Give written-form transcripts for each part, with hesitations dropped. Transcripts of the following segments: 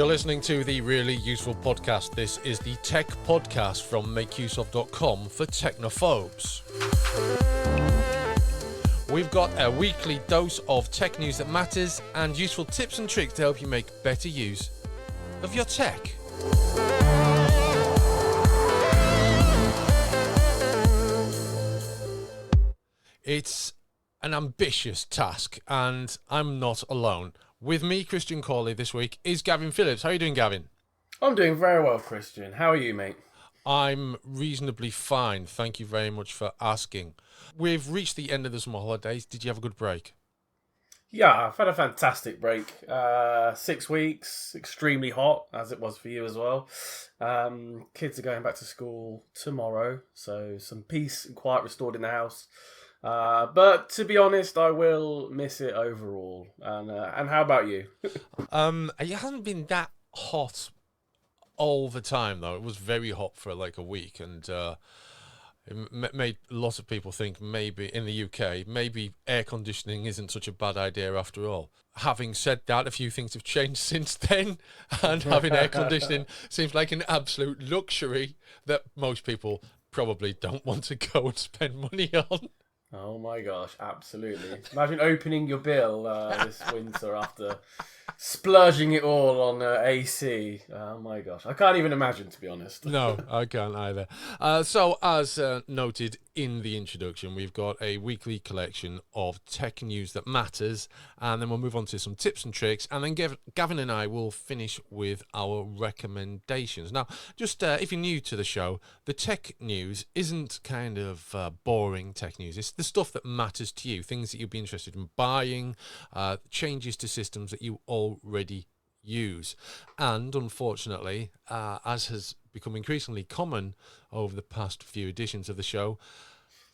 You're listening to the Really Useful Podcast. This is the tech podcast from makeuseof.com for technophobes. We've got a weekly dose of tech news that matters and useful tips and tricks to help you make better use of your tech. It's an ambitious task, and I'm not alone. With me, Christian Cawley, this week is Gavin Phillips. How are you doing, Gavin? I'm doing very well, Christian. How are you, mate? I'm reasonably fine. Thank you very much for asking. We've reached the end of the summer holidays. Did you have a good break? Yeah, I've had a fantastic break. 6 weeks, extremely hot, as it was for you as well. Kids are going back to school tomorrow, so some peace and quiet restored in the house. But to be honest, I will miss it overall. And how about you? It hasn't been that hot all the time, though. It was very hot for like a week, and it made lots of people think maybe in the UK, maybe air conditioning isn't such a bad idea after all. Having said that, a few things have changed since then, and having air conditioning seems like an absolute luxury that most people probably don't want to go and spend money on. Oh my gosh, absolutely. Imagine opening your bill this winter after splurging it all on AC. Oh my gosh. I can't even imagine, to be honest. No, I can't either. So, as noted in the introduction, we've got a weekly collection of tech news that matters, and then we'll move on to some tips and tricks, and then Gavin and I will finish with our recommendations. Now, just if you're new to the show, the tech news isn't kind of boring tech news. It's the stuff that matters to you, things that you'd be interested in buying, changes to systems that you already use. And unfortunately, as has become increasingly common over the past few editions of the show,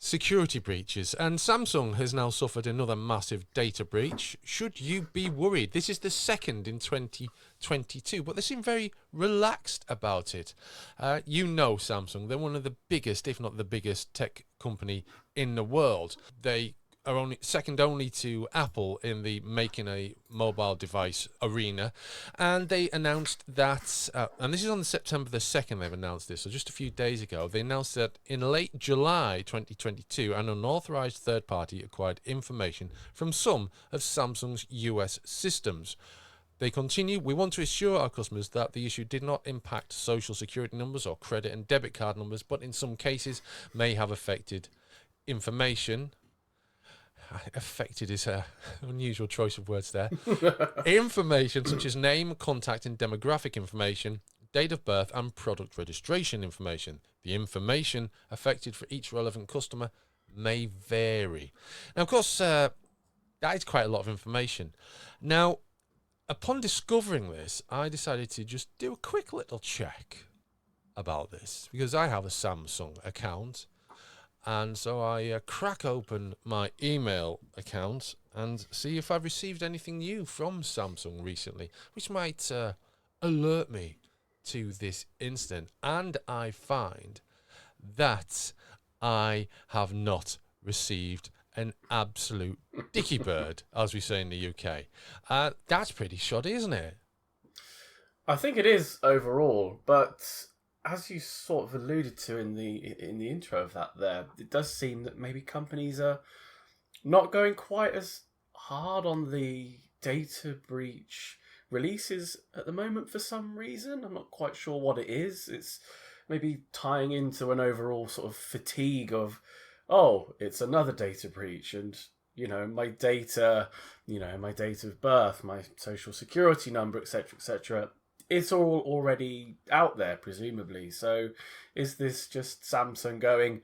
security breaches. And Samsung has now suffered another massive data breach. Should you be worried? This is the second in 2022, but they seem very relaxed about it. You know Samsung, they're one of the biggest, if not the biggest, tech company in the world. They are only second only to Apple in the making a mobile device arena, and they announced that, and this is on September the 2nd they've announced this, so just a few days ago, they announced that in late July 2022, an unauthorized third party acquired information from some of Samsung's US systems. They continue, we want to assure our customers that the issue did not impact social security numbers or credit and debit card numbers, but in some cases may have affected information. Affected is an unusual choice of words there. Information such as name, contact and demographic information, date of birth and product registration information. The information affected for each relevant customer may vary. Now, of course, that is quite a lot of information. Now, upon discovering this, I decided to just do a quick little check about this because I have a Samsung account. And so I crack open my email account and see if I've received anything new from Samsung recently, which might alert me to this incident. And I find that I have not received an absolute dicky bird, as we say in the UK. That's pretty shoddy, isn't it? I think it is overall, but as you sort of alluded to in the intro of that there, it does seem that maybe companies are not going quite as hard on the data breach releases at the moment for some reason. I'm not quite sure what it is. It's maybe tying into an overall sort of fatigue of, oh, it's another data breach and, my data, my date of birth, my social security number, etc., etc., it's all already out there, presumably. So is this just Samsung going,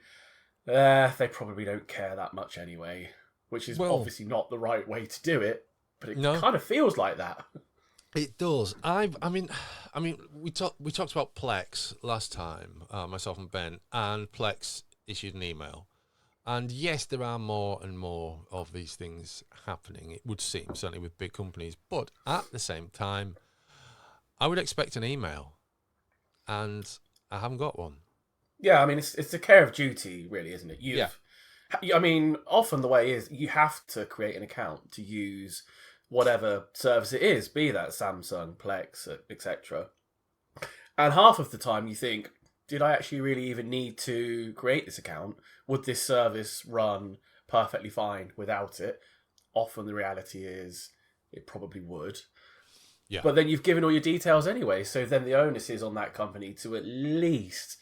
they probably don't care that much anyway, which is obviously not the right way to do it, but it kind of feels like that. It does. I mean, we talked about Plex last time, myself and Ben, and Plex issued an email. And yes, there are more and more of these things happening, it would seem, certainly with big companies. But at the same time, I would expect an email, and I haven't got one. Yeah, I mean, it's a care of duty, really, isn't it? I mean, often the way is you have to create an account to use whatever service it is, be that Samsung, Plex, etc. And half of the time you think, did I actually really even need to create this account? Would this service run perfectly fine without it? Often the reality is it probably would. Yeah. But then you've given all your details anyway, so then the onus is on that company to at least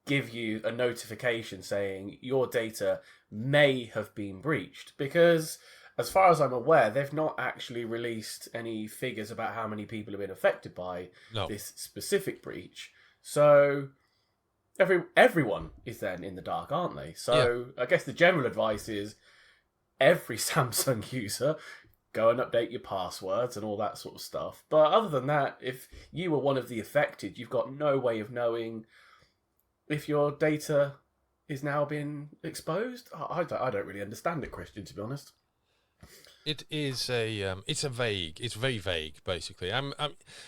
give you a notification saying your data may have been breached. Because as far as I'm aware, they've not actually released any figures about how many people have been affected by this specific breach. So everyone is then in the dark, aren't they? So I guess the general advice is every Samsung user, go and update your passwords and all that sort of stuff. But other than that, if you were one of the affected, you've got no way of knowing if your data is now been exposed. I don't really understand it, Christian, to be honest. It is it's very vague, basically.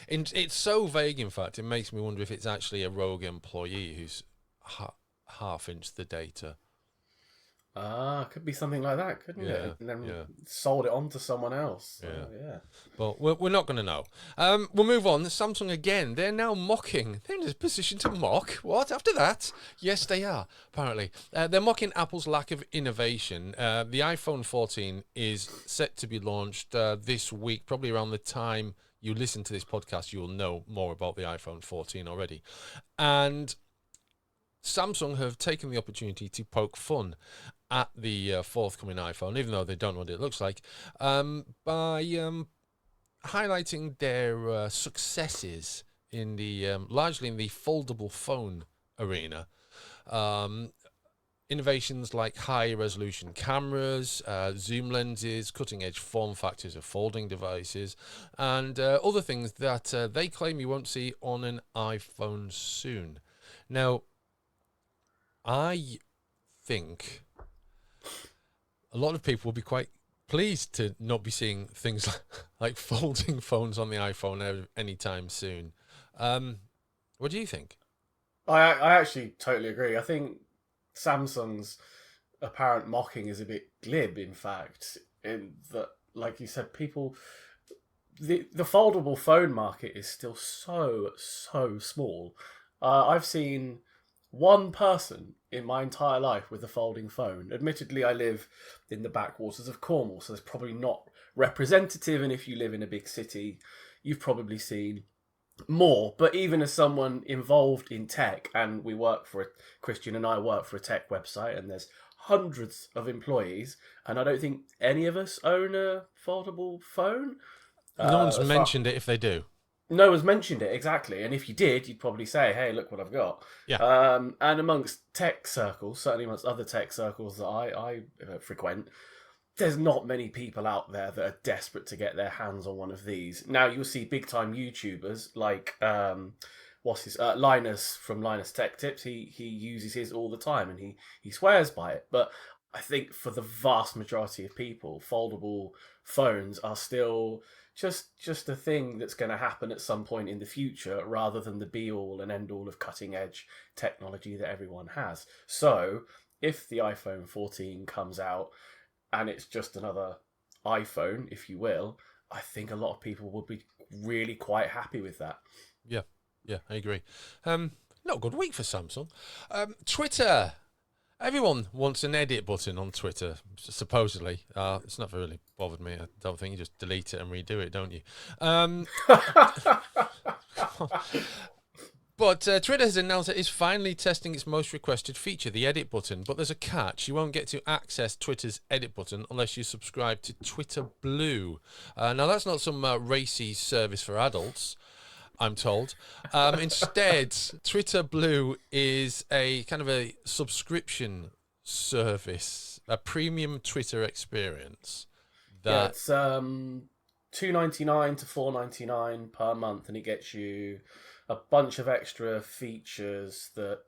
It's so vague, in fact, it makes me wonder if it's actually a rogue employee who's half-inched the data. Could be something like that, couldn't it? And then sold it on to someone else. But we're not going to know. We'll move on. Samsung again. They're now mocking. They're in a position to mock. What? After that? Yes, they are, apparently. They're mocking Apple's lack of innovation. The iPhone 14 is set to be launched this week, probably around the time you listen to this podcast, you will know more about the iPhone 14 already. And Samsung have taken the opportunity to poke fun at the forthcoming iPhone, even though they don't know what it looks like, by highlighting their successes in the largely in the foldable phone arena. Innovations like high-resolution cameras, zoom lenses, cutting-edge form factors of folding devices, and other things that they claim you won't see on an iPhone soon. Now, I think a lot of people will be quite pleased to not be seeing things like folding phones on the iPhone anytime soon. What do you think? I actually totally agree. I think Samsung's apparent mocking is a bit glib, in fact, in that, like you said, people... The foldable phone market is still so small. I've seen one person in my entire life with a folding phone. Admittedly, I live in the backwaters of Cornwall, so it's probably not representative, and if you live in a big city, you've probably seen more. But even as someone involved in tech, and Christian and I work for a tech website, and there's hundreds of employees, and I don't think any of us own a foldable phone. No one's mentioned it if they do. No one's mentioned it, exactly. And if you did, you'd probably say, hey, look what I've got. Yeah. And amongst tech circles, certainly amongst other tech circles that I frequent, there's not many people out there that are desperate to get their hands on one of these. Now, you'll see big-time YouTubers like, Linus from Linus Tech Tips. He uses his all the time, and he swears by it. But I think for the vast majority of people, foldable phones are still just a thing that's going to happen at some point in the future, rather than the be-all and end-all of cutting-edge technology that everyone has. So, if the iPhone 14 comes out and it's just another iPhone, if you will, I think a lot of people would be really quite happy with that. Yeah, I agree. Not a good week for Samsung. Twitter. Everyone wants an edit button on Twitter, supposedly. It's not really bothered me. I don't think you just delete it and redo it, don't you? But Twitter has announced that it's finally testing its most requested feature, the edit button. But there's a catch. You won't get to access Twitter's edit button unless you subscribe to Twitter Blue. Now, that's not some racy service for adults, I'm told. Instead, Twitter Blue is a kind of a subscription service, a premium Twitter experience. It's $2.99 to $4.99 per month, and it gets you a bunch of extra features that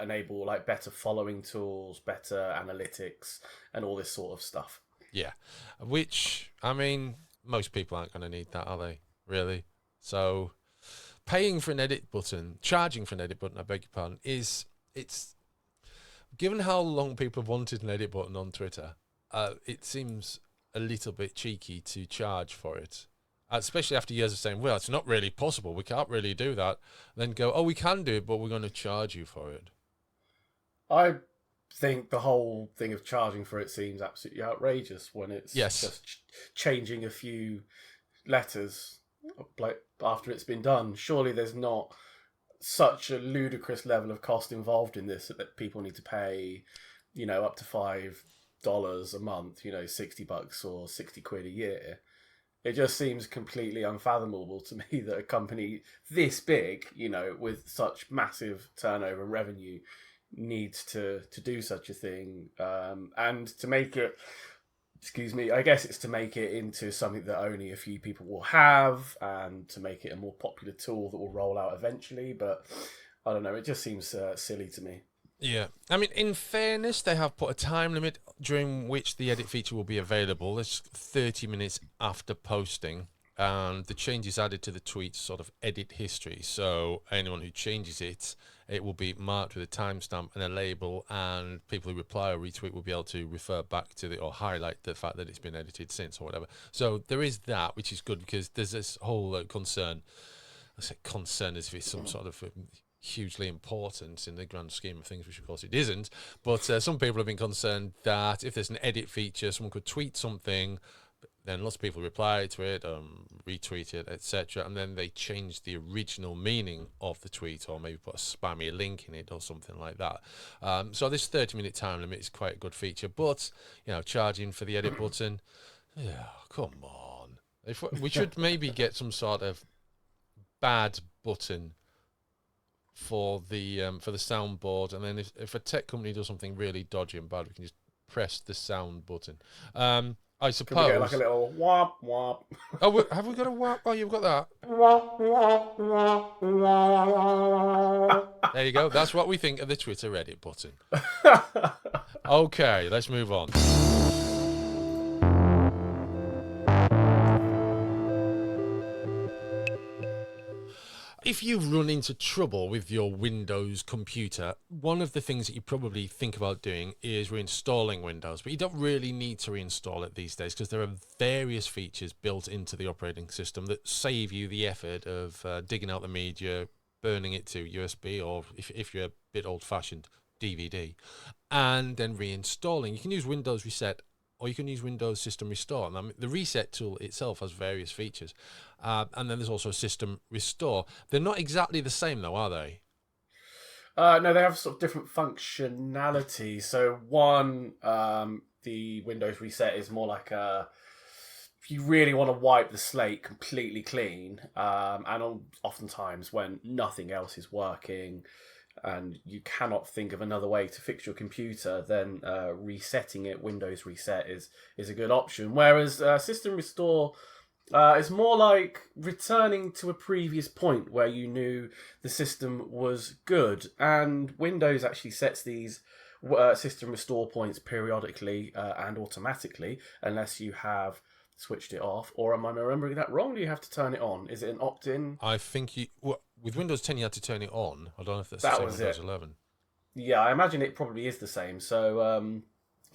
enable like better following tools, better analytics, and all this sort of stuff. Yeah, which, I mean, most people aren't going to need that, are they? Really? So paying for an edit button, charging for an edit button, I beg your pardon, it's given how long people have wanted an edit button on Twitter, it seems a little bit cheeky to charge for it. Especially after years of saying, well, it's not really possible, we can't really do that. Then go, oh, we can do it, but we're going to charge you for it. I think the whole thing of charging for it seems absolutely outrageous when it's just changing a few letters after it's been done. Surely there's not such a ludicrous level of cost involved in this that people need to pay, up to $5 a month, $60 or 60 quid a year. It just seems completely unfathomable to me that a company this big, with such massive turnover and revenue, needs to do such a thing, and to make it, I guess it's to make it into something that only a few people will have, and to make it a more popular tool that will roll out eventually. But I don't know, it just seems silly to me. Yeah, I mean, in fairness, they have put a time limit during which the edit feature will be available. It's 30 minutes after posting, and the changes added to the tweet sort of edit history. So anyone who changes it, it will be marked with a timestamp and a label, and people who reply or retweet will be able to refer back to or highlight the fact that it's been edited since or whatever. So there is that, which is good, because there's this whole concern. I say concern as if it's some sort of hugely important in the grand scheme of things, which of course it isn't. But some people have been concerned that if there's an edit feature, someone could tweet something, then lots of people reply to it, retweet it, etc., and then they change the original meaning of the tweet, or maybe put a spammy link in it or something like that. So this 30-minute time limit is quite a good feature, but charging for the edit button, come on. We should maybe get some sort of bad button for the soundboard, and then if a tech company does something really dodgy and bad, we can just press the sound button. I suppose. Can we get like a little whop whop? Oh, have we got a whop? Oh, you've got that. There you go. That's what we think of the Twitter edit button. Okay, let's move on. If you run into trouble with your Windows computer, one of the things that you probably think about doing is reinstalling Windows, but you don't really need to reinstall it these days because there are various features built into the operating system that save you the effort of digging out the media, burning it to USB, or if you're a bit old-fashioned, DVD, and then reinstalling. You can use Windows Reset, or you can use Windows System Restore. And the Reset tool itself has various features. And then there's also System Restore. They're not exactly the same, though, are they? No, they have sort of different functionality. So one, the Windows Reset is more like if you really want to wipe the slate completely clean, and oftentimes when nothing else is working, and you cannot think of another way to fix your computer, then resetting it, Windows Reset, is a good option. Whereas System Restore is more like returning to a previous point where you knew the system was good. And Windows actually sets these System Restore points periodically and automatically, unless you have switched it off. Or am I remembering that wrong? Do you have to turn it on? Is it an opt-in? I think with Windows 10 you had to turn it on. I don't know if that's the same with Windows 11. Yeah, I imagine it probably is the same. So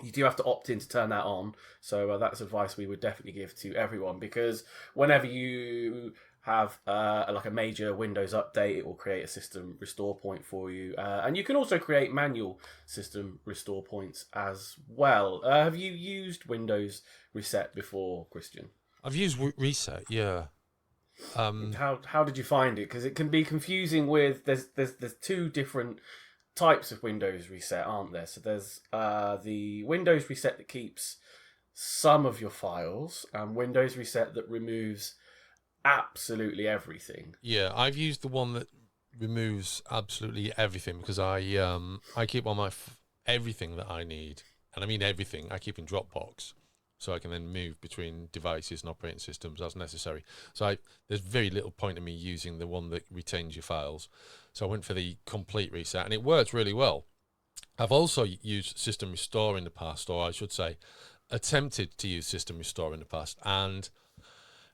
you do have to opt in to turn that on. So that's advice we would definitely give to everyone, because whenever you have like a major Windows update, it will create a system restore point for you. And you can also create manual system restore points as well. Have you used Windows Reset before, Christian? I've used Reset, yeah. How did you find it? Because it can be confusing with there's two different types of Windows Reset, aren't there? So there's the Windows Reset that keeps some of your files, and Windows Reset that removes absolutely everything. Yeah, I've used the one that removes absolutely everything, because I keep on my everything that I need, and I mean everything, I keep in Dropbox, so I can then move between devices and operating systems as necessary. So there's very little point in me using the one that retains your files. So I went for the complete reset, and it works really well. I've also used System Restore in the past, or I should say, attempted to use System Restore in the past, and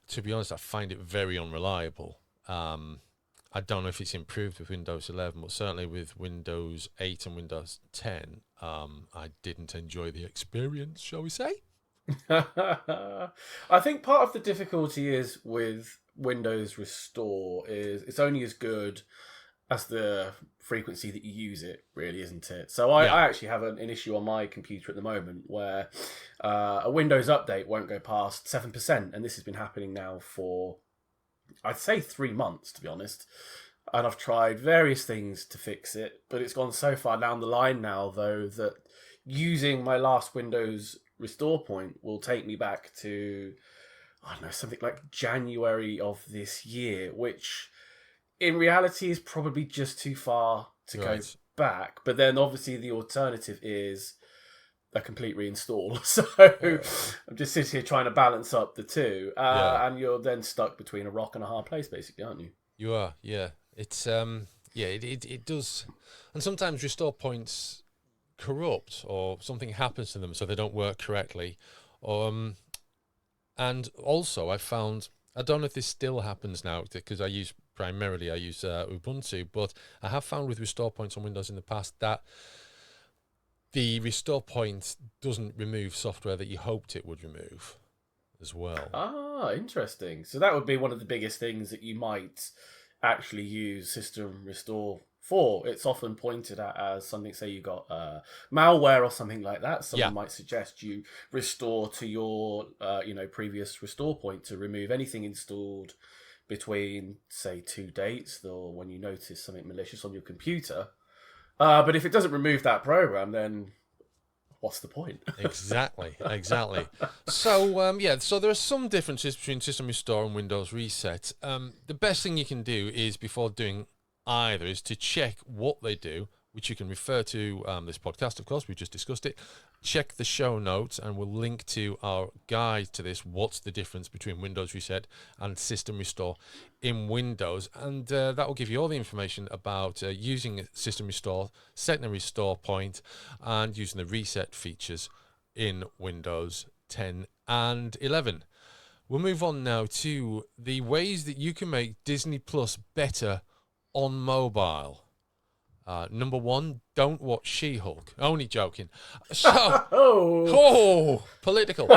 to be honest, I find it very unreliable. I don't know if it's improved with Windows 11, but certainly with Windows 8 and Windows 10, I didn't enjoy the experience, shall we say? I think part of the difficulty is with Windows Restore is it's only as good as the frequency that you use it, really, isn't it? So Yeah. I actually have an issue on my computer at the moment where a Windows update won't go past 7%, and this has been happening now for, I'd say, 3 months, to be honest. And I've tried various things to fix it, but it's gone so far down the line now, though, that using my last Windows restore point will take me back to, I don't know, something like January of this year, which in reality is probably just too far to go back. But then obviously the alternative is a complete reinstall. So I'm just sitting here trying to balance up the two. And you're then stuck between a rock and a hard place, basically, aren't you? You are, yeah. It's it does, and sometimes restore points corrupt or something happens to them so they don't work correctly. And also I found, I don't know if this still happens now because I use Ubuntu, but I have found with restore points on Windows in the past that the restore point doesn't remove software that you hoped it would remove as well. Ah, interesting. So that would be one of the biggest things that you might actually use System Restore for. It's often pointed at as something, say you got malware or something like that. Someone might suggest you restore to your previous restore point to remove anything installed between, say, 2 dates or when you notice something malicious on your computer. But if it doesn't remove that program, then what's the point? Exactly. So, so there are some differences between System Restore and Windows Reset. The best thing you can do is, before doing either, is to check what they do, which you can refer to this podcast, of course, we just discussed it. Check the show notes and we'll link to our guide to this, what's the difference between Windows Reset and System Restore in Windows. And that will give you all the information about using System Restore, setting a restore point, and using the reset features in Windows 10 and 11. We'll move on now to the ways that you can make Disney Plus better on mobile. Number 1, don't watch She-Hulk. Only joking. So, political.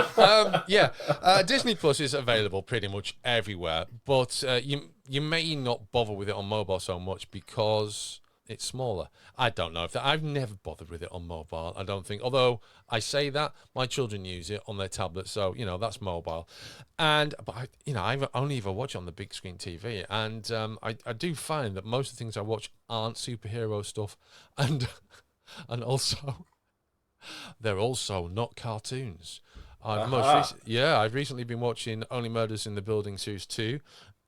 Disney Plus is available pretty much everywhere, but you may not bother with it on mobile so much because it's smaller. I don't know if that. I've never bothered with it on mobile, I don't think. Although I say that, my children use it on their tablets, so that's mobile. But I only ever watch on the big screen TV, and I do find that most of the things I watch aren't superhero stuff, and also they're also not cartoons. I've recently been watching Only Murders in the Building Series 2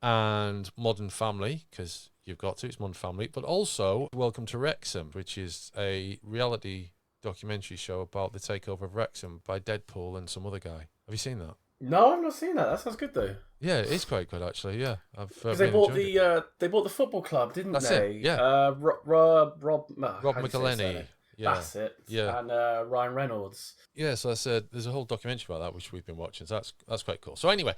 and Modern Family, because you've got to, it's Modern Family, but also Welcome to Wrexham, which is a reality documentary show about the takeover of Wrexham by Deadpool and some other guy. Have you seen that? No, I've not seen that. That sounds good though. Yeah, it's quite good actually. Yeah, because they bought the football club, didn't they? That's it. Yeah. Rob McElhenney. Yeah. That's it. Yeah. And Ryan Reynolds. Yeah, so I said there's a whole documentary about that which we've been watching. So that's quite cool. So anyway,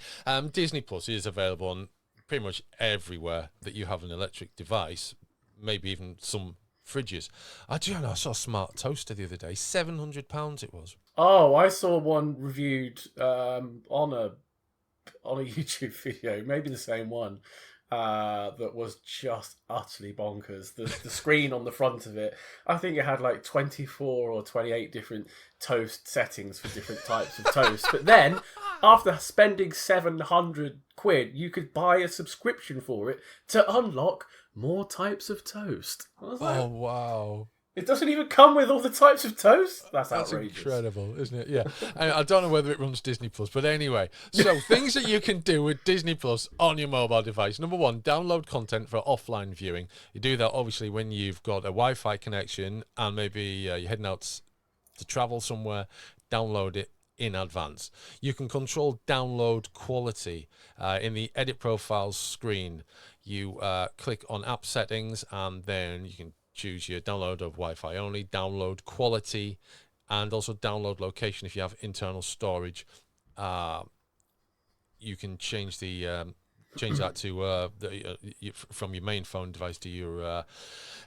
Disney Plus is available on pretty much everywhere that you have an electric device, maybe even some fridges. I saw a smart toaster the other day. £700 it was. Oh, I saw one reviewed on a YouTube video, maybe the same one, that was just utterly bonkers. The screen on the front of it, I think it had like 24 or 28 different toast settings for different types of toast. But then, after spending £700, you could buy a subscription for it to unlock more types of toast. I was like, oh, wow. It doesn't even come with all the types of toast? That's outrageous. Incredible, isn't it? Yeah. I don't know whether it runs Disney Plus, but anyway. So, things that you can do with Disney Plus on your mobile device. Number 1, download content for offline viewing. You do that, obviously, when you've got a Wi-Fi connection and maybe you're heading out to travel somewhere. Download it in advance. You can control download quality. In the Edit Profiles screen, you click on App Settings, and then you can choose your download of Wi-Fi only, download quality, and also download location if you have internal storage. You can change the change that to from your main phone device to your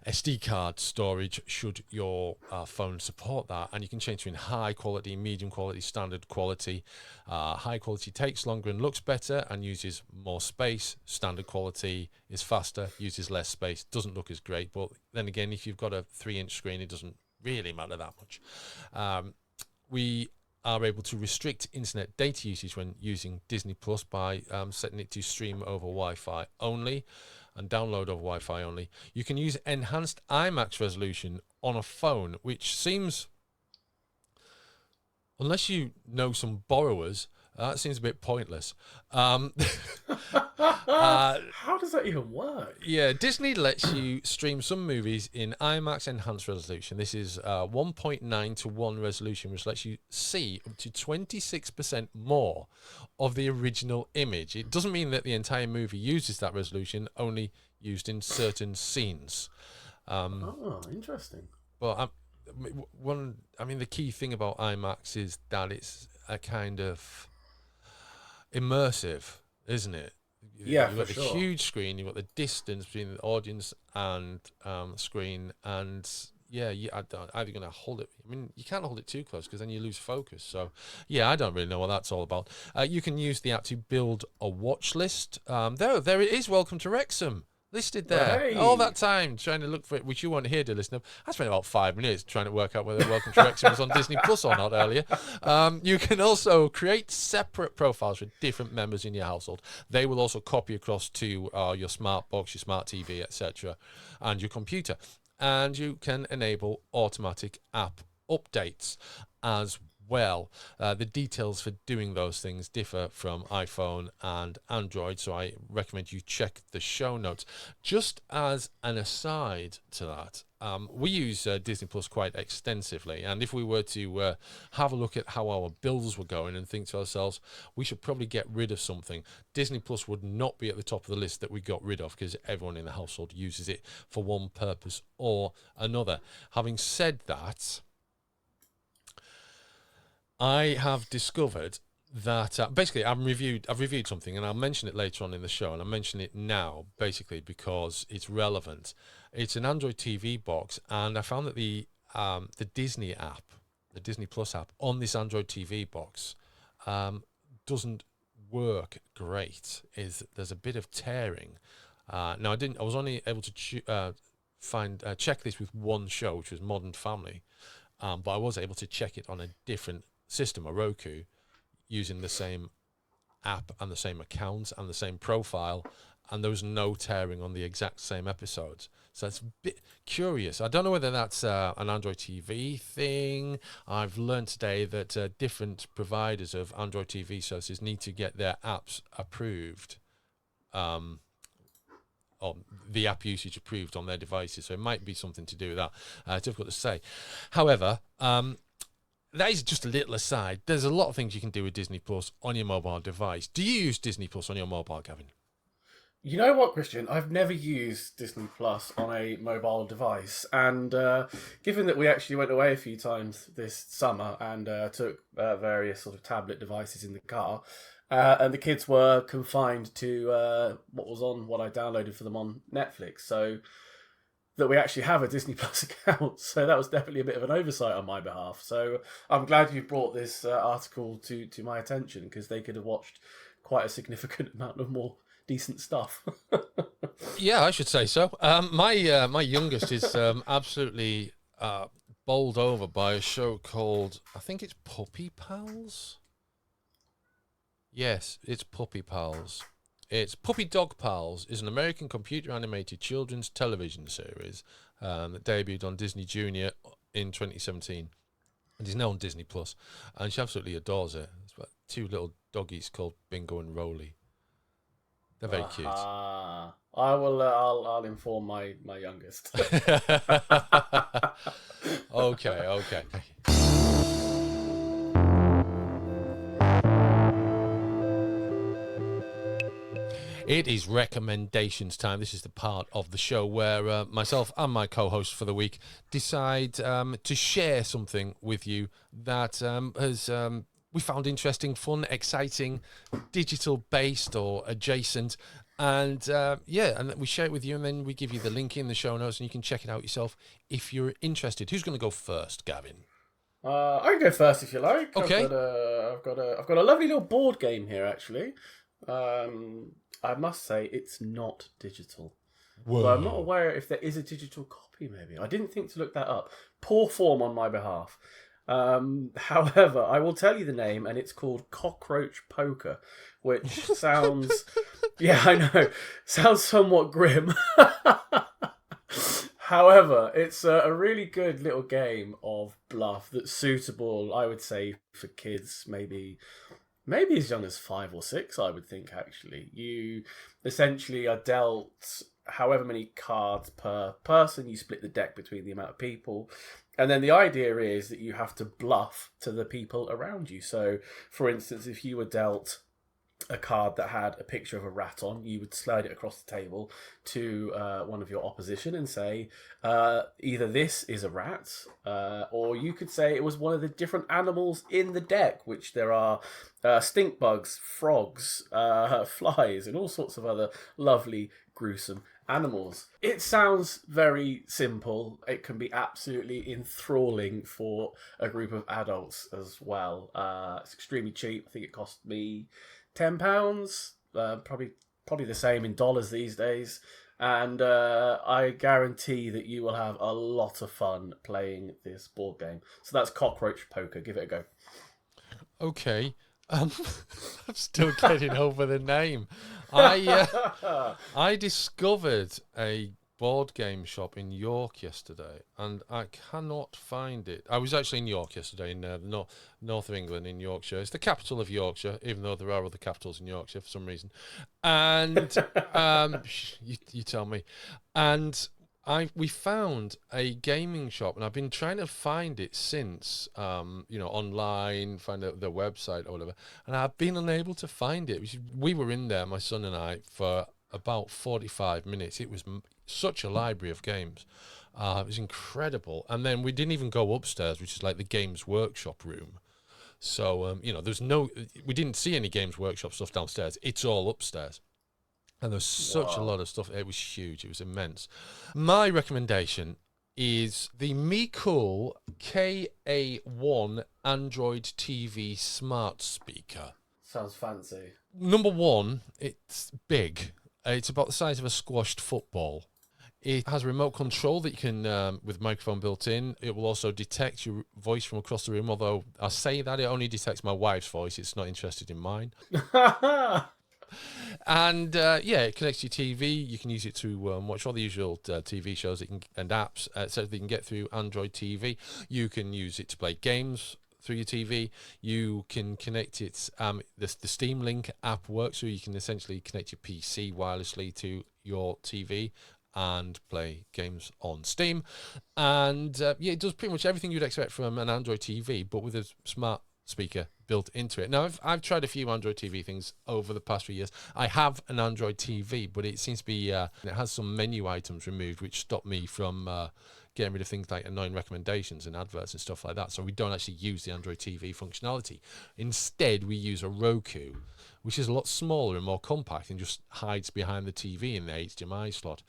SD card storage, should your phone support that. And you can change between high quality, medium quality, standard quality. High quality takes longer and looks better and uses more space. Standard quality is faster, uses less space, doesn't look as great. But then again, if you've got a 3-inch screen, it doesn't really matter that much. We are able to restrict internet data usage when using Disney Plus by setting it to stream over Wi-Fi only and download over Wi-Fi only. You can use enhanced IMAX resolution on a phone, which seems, unless you know some borrowers, that seems a bit pointless. How does that even work? Yeah, Disney lets you stream some movies in IMAX enhanced resolution. This is 1.9 to 1 resolution, which lets you see up to 26% more of the original image. It doesn't mean that the entire movie uses that resolution, only used in certain scenes. Oh, interesting. But the key thing about IMAX is that it's a kind of immersive, isn't it? Yeah, you've got for the sure. huge screen, you've got the distance between the audience and screen, and yeah, either going to hold it. I mean, you can't hold it too close because then you lose focus. So yeah, I don't really know what that's all about. You can use the app to build a watch list. There it is. Welcome to Wrexham. Listed there. Hey. All that time trying to look for it, which you won't hear, dear listener. I spent about 5 minutes trying to work out whether Welcome to Wrexham was on Disney Plus or not earlier. You can also create separate profiles for different members in your household. They will also copy across to your smart box, your smart TV, etc., and your computer. And you can enable automatic app updates as well. The details for doing those things differ from iPhone and Android, so I recommend you check the show notes. Just as an aside to that, we use Disney Plus quite extensively, and if we were to have a look at how our bills were going and think to ourselves, we should probably get rid of something, Disney Plus would not be at the top of the list that we got rid of, because everyone in the household uses it for one purpose or another. Having said that, I have discovered that basically I've reviewed something, and I'll mention it later on in the show, and I'll mention it now basically because it's relevant. It's an Android TV box, and I found that the Disney app, the Disney Plus app on this Android TV box doesn't work great. There's a bit of tearing. Now I was only able to check this with one show, which was Modern Family, but I was able to check it on a different system, a Roku, using the same app and the same account and the same profile, and there was no tearing on the exact same episodes. So it's a bit curious. I don't know whether that's an Android TV thing. I've learned today that different providers of Android TV services need to get their apps approved, or the app usage approved on their devices. So it might be something to do with that. It's difficult to say. However, that is just a little aside. There's a lot of things you can do with Disney Plus on your mobile device. Do you use Disney Plus on your mobile, Gavin? You know what, Christian? I've never used Disney Plus on a mobile device, and given that we actually went away a few times this summer and took various sort of tablet devices in the car, and the kids were confined to what I downloaded for them on Netflix, so that we actually have a Disney Plus account. So that was definitely a bit of an oversight on my behalf. So I'm glad you brought this article to my attention, because they could have watched quite a significant amount of more decent stuff. Yeah, I should say so. My youngest is absolutely bowled over by a show called, I think it's Puppy Pals. Yes, it's Puppy Pals. It's Puppy Dog Pals is an American computer-animated children's television series that debuted on Disney Junior in 2017, and is now on Disney Plus, and she absolutely adores it. It's about 2 little doggies called Bingo and Rolly. They're very cute. I will. I'll inform my youngest. Okay. It is recommendations time. This is the part of the show where myself and my co-host for the week decide to share something with you that has we found interesting, fun, exciting, digital based or adjacent. And and we share it with you, and then we give you the link in the show notes, and you can check it out yourself if you're interested. Who's going to go first, Gavin? I can go first if you like. Okay. I've got a lovely little board game here actually. I must say it's not digital. Whoa. But I'm not aware if there is a digital copy. Maybe I didn't think to look that up. Poor form on my behalf. However, I will tell you the name, and it's called Cockroach Poker, which sounds, yeah, I know, sounds somewhat grim. However, it's a really good little game of bluff that's suitable, I would say, for kids, maybe as young as 5 or 6, I would think, actually. You essentially are dealt however many cards per person. You split the deck between the amount of people. And then the idea is that you have to bluff to the people around you. So, for instance, if you were dealt a card that had a picture of a rat on, you would slide it across the table to one of your opposition and say, either this is a rat, or you could say it was one of the different animals in the deck, which there are stink bugs, frogs, flies, and all sorts of other lovely, gruesome animals. It sounds very simple. It can be absolutely enthralling for a group of adults as well. It's extremely cheap. I think it cost me £10, probably the same in dollars these days, and I guarantee that you will have a lot of fun playing this board game. So that's Cockroach Poker. Give it a go. Okay. I'm still getting over the name. I discovered a board game shop in York yesterday, and I cannot find it. I was actually in York yesterday, in the north of England, in Yorkshire. It's the capital of Yorkshire, even though there are other capitals in Yorkshire for some reason. And you tell me. And we found a gaming shop, and I've been trying to find it since, online, find out their website or whatever, and I've been unable to find it. We were in there, my son and I, for about 45 minutes. It was such a library of games. It was incredible. And then we didn't even go upstairs, which is like the Games Workshop room. So, we didn't see any Games Workshop stuff downstairs. It's all upstairs. And there's such a lot of stuff. It was huge. It was immense. My recommendation is the MeCool KA1 Android TV smart speaker. Sounds fancy. Number one, it's big. It's about the size of a squashed football. It has a remote control that you can, with microphone built in. It will also detect your voice from across the room, although I say that it only detects my wife's voice. It's not interested in mine. And it connects to your TV. You can use it to watch all the usual TV shows and apps, so that you can get through Android TV. You can use it to play games through your TV. You can connect it. The Steam Link app works, so you can essentially connect your PC wirelessly to your TV and play games on Steam. And it does pretty much everything you'd expect from an Android TV, but with a smart speaker built into it. Now, I've tried a few Android TV things over the past few years. I have an Android TV, but it seems to be it has some menu items removed, which stop me from getting rid of things like annoying recommendations and adverts and stuff like that. So we don't actually use the Android TV functionality. Instead, we use a Roku, which is a lot smaller and more compact and just hides behind the TV in the HDMI slot.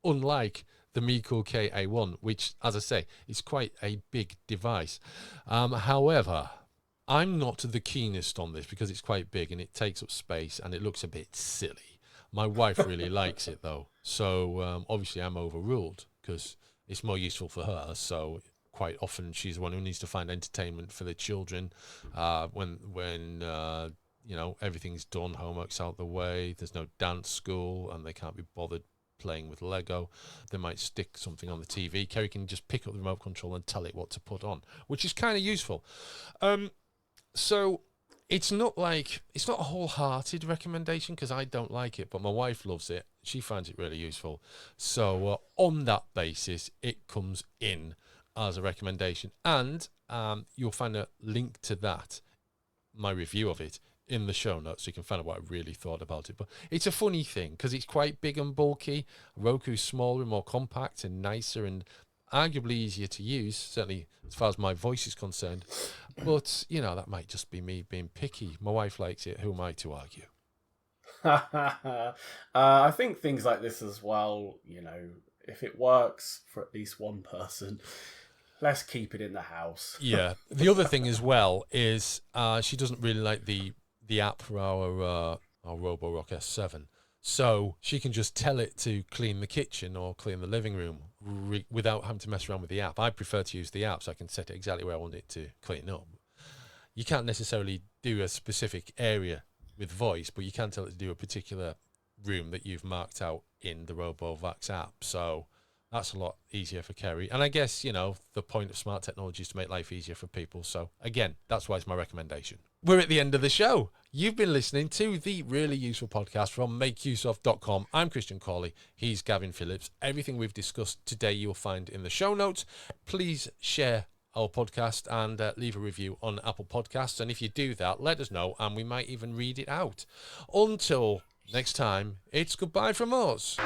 Unlike the MeCool KA1, which, as I say, is quite a big device. However, I'm not the keenest on this because it's quite big and it takes up space and it looks a bit silly. My wife really likes it though, so obviously I'm overruled because it's more useful for her. So quite often she's the one who needs to find entertainment for the children when everything's done, homework's out the way, there's no dance school and they can't be bothered playing with Lego. They might stick something on the TV. Kerry can just pick up the remote control and tell it what to put on, which is kind of useful. So it's not a wholehearted recommendation because I don't like it, but my wife loves it. She finds it really useful. So on that basis, it comes in as a recommendation, and you'll find a link to that, my review of it, in the show notes, so you can find out what I really thought about it. But it's a funny thing because it's quite big and bulky. Roku's smaller and more compact and nicer and arguably easier to use, certainly as far as my voice is concerned. But, you know, that might just be me being picky. My wife likes it. Who am I to argue? I think things like this as well, you know, if it works for at least one person, let's keep it in the house. Yeah. The other thing as well is she doesn't really like the app for our Roborock S7. So she can just tell it to clean the kitchen or clean the living room without having to mess around with the app. I prefer to use the app so I can set it exactly where I want it to clean up. You can't necessarily do a specific area with voice, but you can tell it to do a particular room that you've marked out in the RoboVax app. So that's a lot easier for Kerry. And I guess, you know, the point of smart technology is to make life easier for people. So again, that's why it's my recommendation. We're at the end of the show. You've been listening to the Really Useful Podcast from makeuseof.com. I'm Christian Cawley. He's Gavin Phillips. Everything we've discussed today you'll find in the show notes. Please share our podcast and leave a review on Apple Podcasts. And if you do that, let us know and we might even read it out. Until next time, it's goodbye from us.